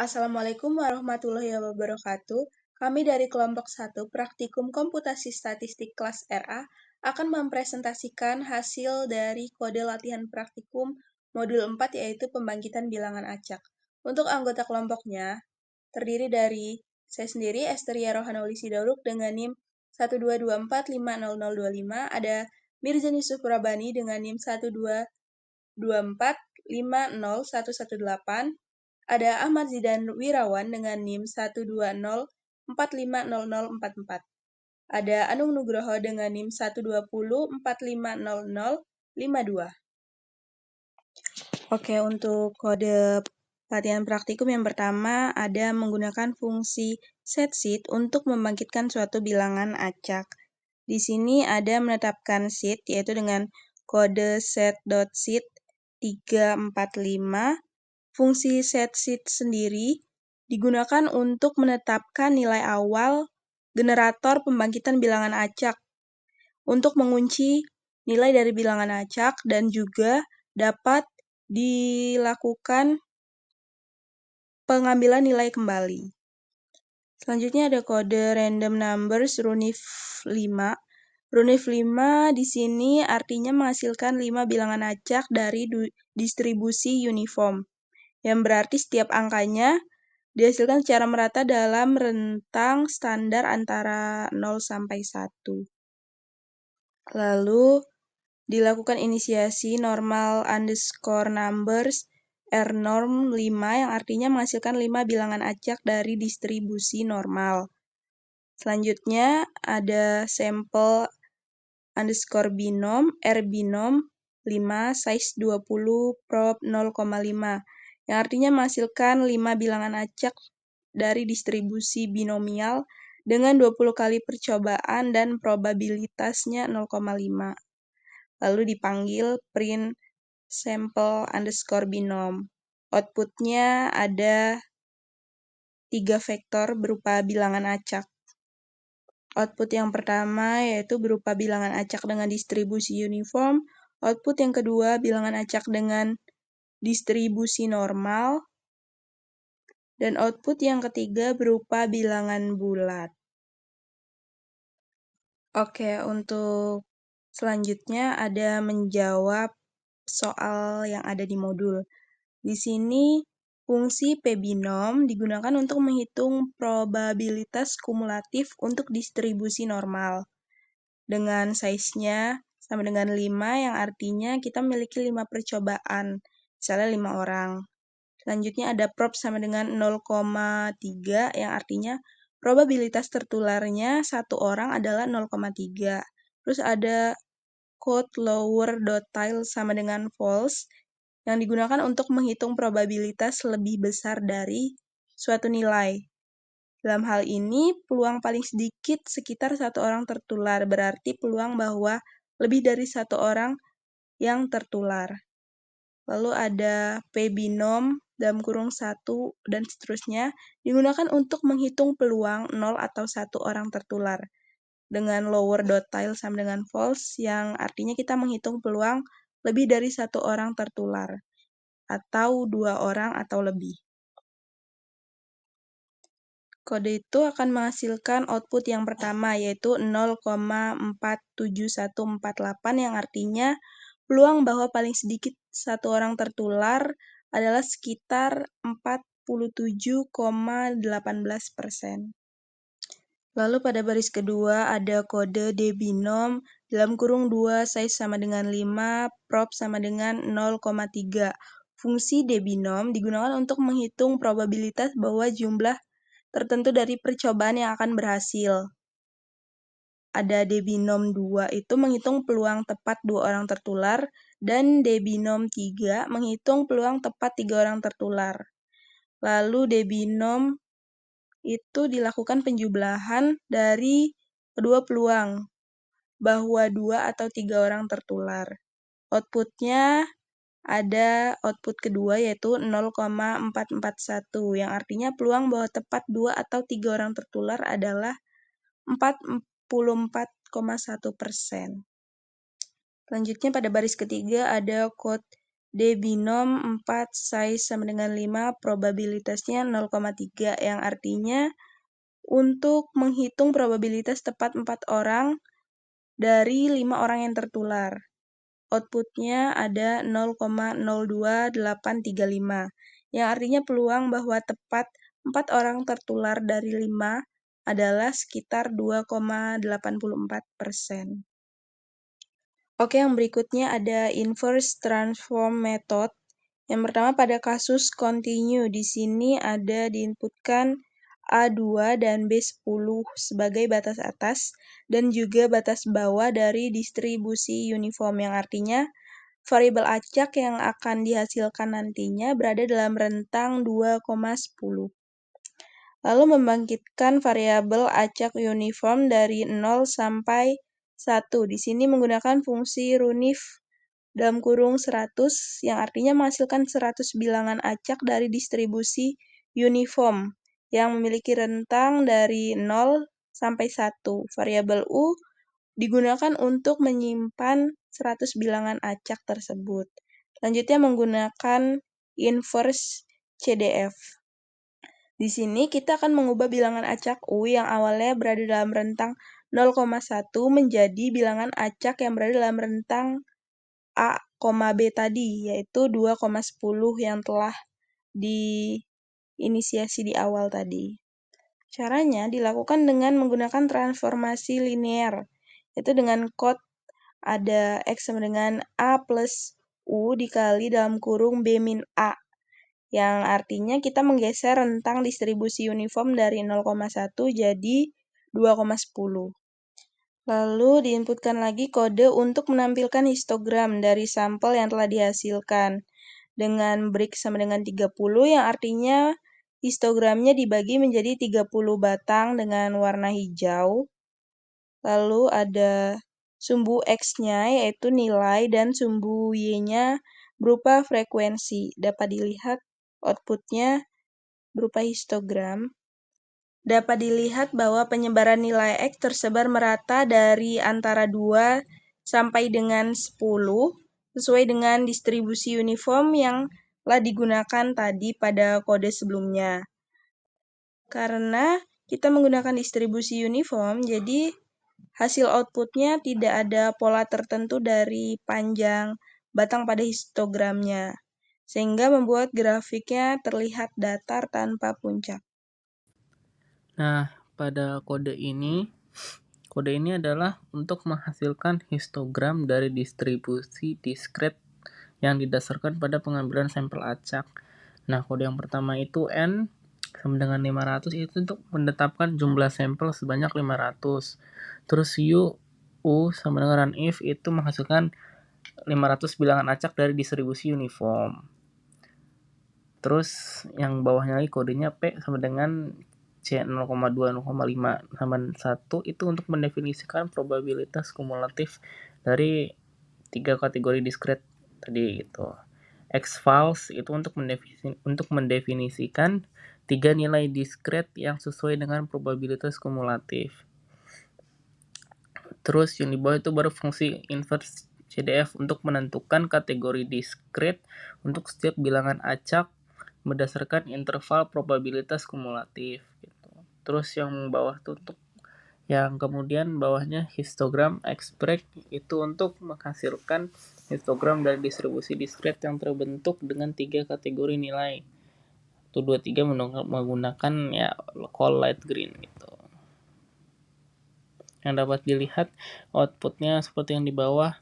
Assalamualaikum warahmatullahi wabarakatuh. Kami dari kelompok 1 Praktikum Komputasi Statistik kelas RA akan mempresentasikan hasil dari kode latihan praktikum modul 4 yaitu pembangkitan bilangan acak. Untuk anggota kelompoknya terdiri dari saya sendiri Esteria Rohanauli Sidaruk dengan NIM 122450025, ada Mirzani Suprabani dengan NIM 122450118, ada Ahmad Zidan Wirawan dengan NIM 120450044. Ada Anung Nugroho dengan NIM 120450052. Oke, untuk kode latihan praktikum yang pertama ada menggunakan fungsi setSheet untuk membangkitkan suatu bilangan acak. Di sini ada menetapkan sheet yaitu dengan kode set.sheet 345. Fungsi setSheet sendiri digunakan untuk menetapkan nilai awal generator pembangkitan bilangan acak untuk mengunci nilai dari bilangan acak dan juga dapat dilakukan pengambilan nilai kembali. Selanjutnya ada kode random numbers runif 5. Runif 5 di sini artinya menghasilkan 5 bilangan acak dari distribusi uniform, yang berarti setiap angkanya dihasilkan secara merata dalam rentang standar antara 0 sampai 1. Lalu dilakukan inisiasi normal underscore numbers rnorm 5 yang artinya menghasilkan 5 bilangan acak dari distribusi normal. Selanjutnya ada sample underscore binom rbinom 5 size 20 prob 0,5 yang artinya menghasilkan 5 bilangan acak dari distribusi binomial dengan 20 kali percobaan dan probabilitasnya 0,5. Lalu dipanggil print sample underscore binom. Outputnya ada 3 vektor berupa bilangan acak. Output yang pertama yaitu berupa bilangan acak dengan distribusi uniform. Output yang kedua bilangan acak dengan distribusi normal. Dan output yang ketiga berupa bilangan bulat. Oke, untuk selanjutnya ada menjawab soal yang ada di modul. Di sini fungsi pbinom digunakan untuk menghitung probabilitas kumulatif untuk distribusi normal. Dengan size-nya sama dengan 5 yang artinya kita memiliki 5 percobaan, misalnya 5 orang. Selanjutnya ada prob sama dengan 0,3 yang artinya probabilitas tertularnya satu orang adalah 0,3. Terus ada code lower dotile sama dengan false yang digunakan untuk menghitung probabilitas lebih besar dari suatu nilai. Dalam hal ini, peluang paling sedikit sekitar satu orang tertular, berarti peluang bahwa lebih dari satu orang yang tertular. Lalu ada pbinom dalam kurung 1 dan seterusnya digunakan untuk menghitung peluang 0 atau 1 orang tertular. Dengan lower dotile sama dengan false yang artinya kita menghitung peluang lebih dari 1 orang tertular atau 2 orang atau lebih. Kode itu akan menghasilkan output yang pertama yaitu 0,47148 yang artinya peluang bahwa paling sedikit satu orang tertular adalah sekitar 47,18%. Lalu pada baris kedua ada kode dbinom dalam kurung 2 size sama dengan 5, prob sama dengan 0,3. Fungsi dbinom digunakan untuk menghitung probabilitas bahwa jumlah tertentu dari percobaan yang akan berhasil. Ada dbinom 2 itu menghitung peluang tepat 2 orang tertular dan dbinom 3 menghitung peluang tepat 3 orang tertular. Lalu dbinom itu dilakukan penjumlahan dari kedua peluang bahwa 2 atau 3 orang tertular. Outputnya ada output kedua yaitu 0,441 yang artinya peluang bahwa tepat 2 atau 3 orang tertular adalah 44,1%. Selanjutnya pada baris ketiga ada code D binom 4 size sama dengan 5, probabilitasnya 0,3, yang artinya untuk menghitung probabilitas tepat 4 orang dari 5 orang yang tertular. Outputnya ada 0,02835, yang artinya peluang bahwa tepat 4 orang tertular dari 5 adalah sekitar 2,84%. Oke, yang berikutnya ada inverse transform method. Yang pertama pada kasus continue, di sini ada diinputkan A2 dan B10 sebagai batas atas dan juga batas bawah dari distribusi uniform, yang artinya variabel acak yang akan dihasilkan nantinya berada dalam rentang 2,10. Lalu membangkitkan variabel acak uniform dari 0 sampai 1. Di sini menggunakan fungsi runif dalam kurung 100 yang artinya menghasilkan 100 bilangan acak dari distribusi uniform yang memiliki rentang dari 0 sampai 1. Variabel U digunakan untuk menyimpan 100 bilangan acak tersebut. Selanjutnya menggunakan inverse CDF. Di sini kita akan mengubah bilangan acak U yang awalnya berada dalam rentang 0,1 menjadi bilangan acak yang berada dalam rentang A, B tadi, yaitu 2,10 yang telah diinisiasi di awal tadi. Caranya dilakukan dengan menggunakan transformasi linear, yaitu dengan kod ada X sama dengan A plus U dikali dalam kurung B min A, yang artinya kita menggeser rentang distribusi uniform dari 0,1 jadi 2,10. Lalu diinputkan lagi kode untuk menampilkan histogram dari sampel yang telah dihasilkan dengan break sama dengan 30, yang artinya histogramnya dibagi menjadi 30 batang dengan warna hijau. Lalu ada sumbu X-nya yaitu nilai dan sumbu Y-nya berupa frekuensi. Dapat dilihat outputnya berupa histogram. Dapat dilihat bahwa penyebaran nilai X tersebar merata dari antara 2 sampai dengan 10 sesuai dengan distribusi uniform yang telah digunakan tadi pada kode sebelumnya. Karena kita menggunakan distribusi uniform, jadi hasil outputnya tidak ada pola tertentu dari panjang batang pada histogramnya, sehingga membuat grafiknya terlihat datar tanpa puncak. Nah, pada kode ini adalah untuk menghasilkan histogram dari distribusi diskret yang didasarkan pada pengambilan sampel acak. Nah, kode yang pertama itu N sama dengan 500 itu untuk menetapkan jumlah sampel sebanyak 500. Terus U sama dengan run if itu menghasilkan 500 bilangan acak dari distribusi uniform. Terus yang bawahnya lagi kodenya P sama dengan C 0,2, 0,5 sama 1 itu untuk mendefinisikan probabilitas kumulatif dari 3 kategori diskret tadi gitu. X false itu untuk mendefinisikan 3 nilai diskret yang sesuai dengan probabilitas kumulatif. Terus yang di bawah itu baru fungsi inverse CDF untuk menentukan kategori diskret untuk setiap bilangan acak berdasarkan interval probabilitas kumulatif gitu. Terus yang bawah tuh untuk yang kemudian bawahnya histogram express itu untuk menghasilkan histogram dari distribusi diskret yang terbentuk dengan 3 kategori nilai. 1, 2, 3 menggunakan ya call light green gitu. Yang dapat dilihat outputnya seperti yang di bawah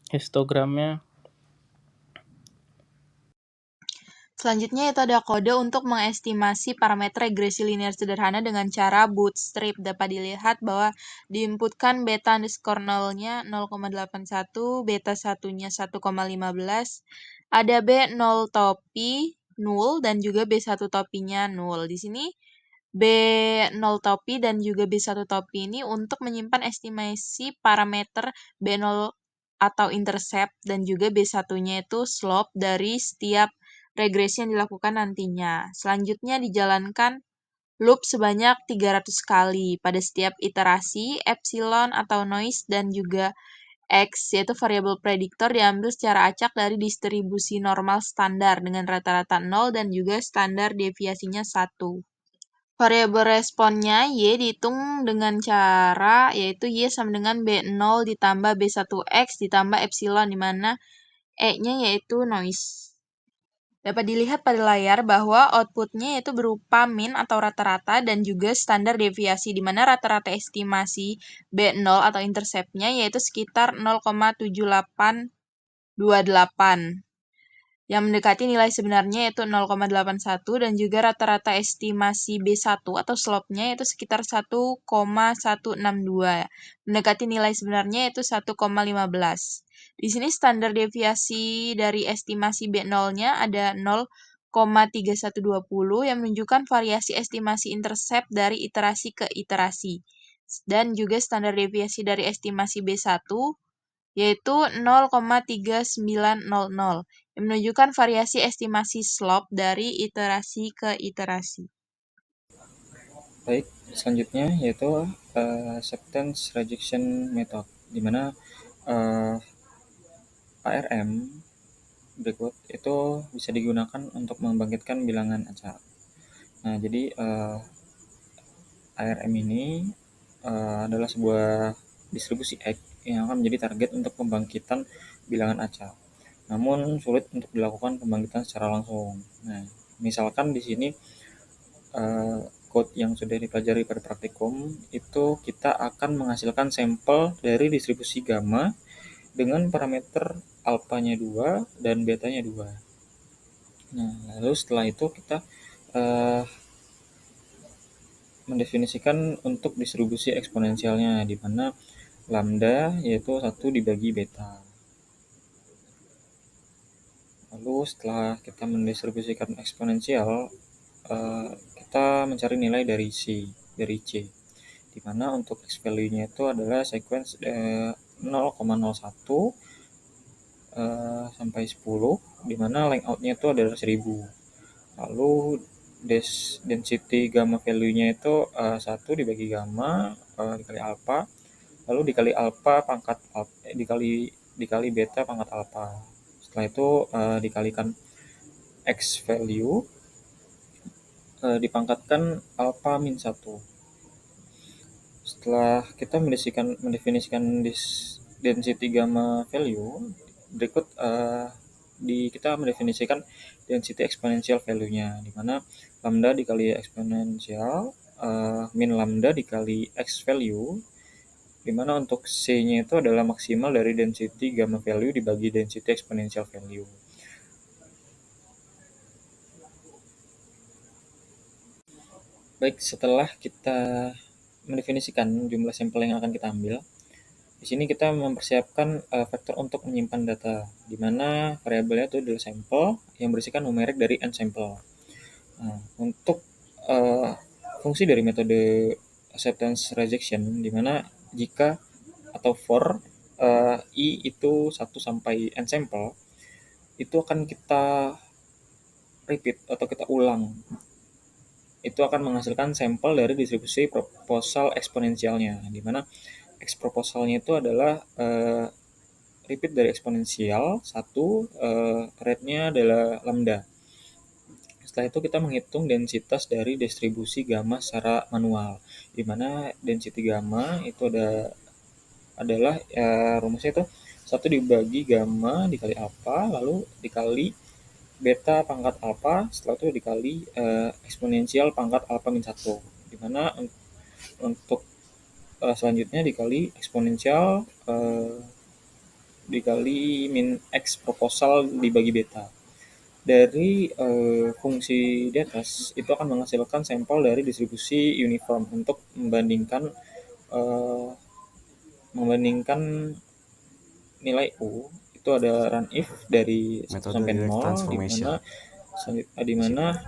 histogramnya. Selanjutnya itu ada kode untuk mengestimasi parameter regresi linear sederhana dengan cara bootstrap. Dapat dilihat bahwa diinputkan beta underscore 0-nya 0,81, beta 1-nya 1,15, ada B 0 topi 0 dan juga B1 topinya 0. Di sini B0 topi dan juga B1 topi ini untuk menyimpan estimasi parameter B0 atau intercept dan juga B1-nya itu slope dari setiap regresi yang dilakukan nantinya. Selanjutnya dijalankan loop sebanyak 300 kali pada setiap iterasi, epsilon atau noise dan juga X, yaitu variabel prediktor diambil secara acak dari distribusi normal standar dengan rata-rata 0 dan juga standar deviasinya 1. Variabel responnya Y dihitung dengan cara yaitu Y sama dengan B0 ditambah B1X ditambah epsilon, di mana E-nya yaitu noise. Dapat dilihat pada layar bahwa outputnya yaitu berupa min atau rata-rata dan juga standar deviasi, di mana rata-rata estimasi B0 atau interceptnya yaitu sekitar 0,7828 yang mendekati nilai sebenarnya yaitu 0,81 dan juga rata-rata estimasi B1 atau slope-nya yaitu sekitar 1,162 mendekati nilai sebenarnya yaitu 1,15. Di sini standar deviasi dari estimasi B0-nya ada 0,3120 yang menunjukkan variasi estimasi intercept dari iterasi ke iterasi. Dan juga standar deviasi dari estimasi B1 yaitu 0,3900 yang menunjukkan variasi estimasi slope dari iterasi ke iterasi. Baik, selanjutnya yaitu acceptance rejection method, di mana ARM berikut itu bisa digunakan untuk membangkitkan bilangan acak. Nah, jadi ARM ini adalah sebuah distribusi X yang akan menjadi target untuk pembangkitan bilangan acak. Namun sulit untuk dilakukan pembangkitan secara langsung. Nah, misalkan di sini code yang sudah dipelajari pada praktikum itu kita akan menghasilkan sampel dari distribusi gamma dengan parameter alfanya 2 dan betanya 2. Nah, lalu setelah itu kita mendefinisikan untuk distribusi eksponensialnya, di mana lambda yaitu 1 dibagi beta. Lalu setelah kita mendistribusikan eksponensial, kita mencari nilai dari C, di mana untuk X value-nya itu adalah sequence 0,01 sampai 10, di mana length-nya itu adalah 1000. Lalu density gamma value-nya itu 1 dibagi gamma dikali alpha, lalu dikali alpha pangkat dikali beta pangkat alpha. Setelah itu dikalikan X value dipangkatkan alpha min 1. Setelah kita mendefinisikan density gamma value, berikut kita mendefinisikan density eksponensial value-nya, di mana lambda dikali eksponensial min lambda dikali X value, di mana untuk C-nya itu adalah maksimal dari density gamma value dibagi density eksponensial value. Baik, setelah kita mendefinisikan jumlah sampel yang akan kita ambil, di sini kita mempersiapkan vektor untuk menyimpan data, di mana variabelnya itu adalah sampel yang berisikan numerik dari n sampel. Nah, untuk fungsi dari metode acceptance rejection, di mana jika atau for i itu 1 sampai n sampel, itu akan kita repeat atau kita ulang. Itu akan menghasilkan sampel dari distribusi proposal eksponensialnya, di mana X proposalnya itu adalah repeat dari eksponensial 1, rate-nya adalah lambda. Setelah itu kita menghitung densitas dari distribusi gamma secara manual, di mana density gamma itu adalah rumusnya itu 1 dibagi gamma dikali alpha, lalu dikali beta pangkat alpha, setelah itu dikali eksponensial pangkat alpha min 1, di mana untuk selanjutnya dikali eksponensial dikali min X proposal dibagi beta. Dari fungsi di atas itu akan menghasilkan sampel dari distribusi uniform untuk membandingkan nilai U. Itu ada run if dari 1 sampai 0, di mana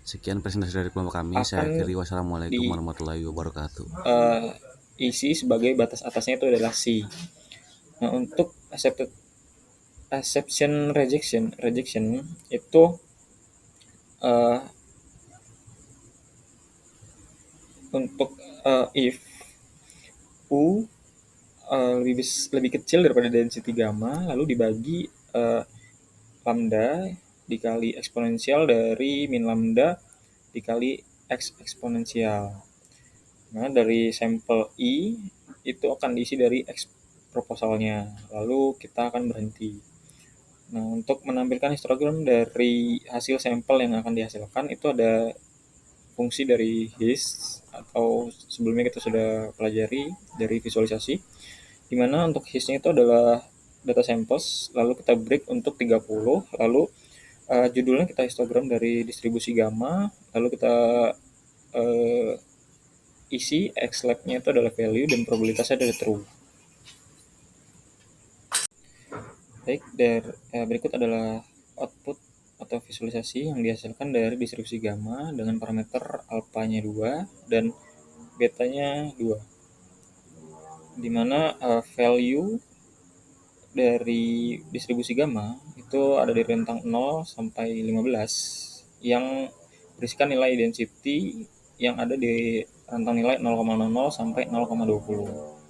sekian presentasi dari kelompok kami. Saya akhiri. Wassalamualaikum warahmatullahi wabarakatuh. Isi sebagai batas atasnya itu adalah C. Nah, untuk acception rejection itu untuk if U lebih kecil daripada density gamma, lalu dibagi lambda dikali eksponensial dari min lambda dikali x eksponensial. Nah, dari sampel I itu akan diisi dari x proposalnya, lalu kita akan berhenti. Nah, untuk menampilkan histogram dari hasil sampel yang akan dihasilkan itu ada fungsi dari his, atau sebelumnya kita sudah pelajari dari visualisasi, di mana untuk hisnya itu adalah data samples, lalu kita break untuk 30, lalu judulnya kita histogram dari distribusi gamma, lalu kita isi x lab-nya itu adalah value dan probabilitasnya adalah true. Baik, berikut adalah output atau visualisasi yang dihasilkan dari distribusi gamma dengan parameter alpha-nya 2 dan beta-nya 2. Di mana value dari distribusi gamma itu ada di rentang 0 sampai 15 yang berisikan nilai density yang ada di rentang nilai 0,00 sampai 0,20.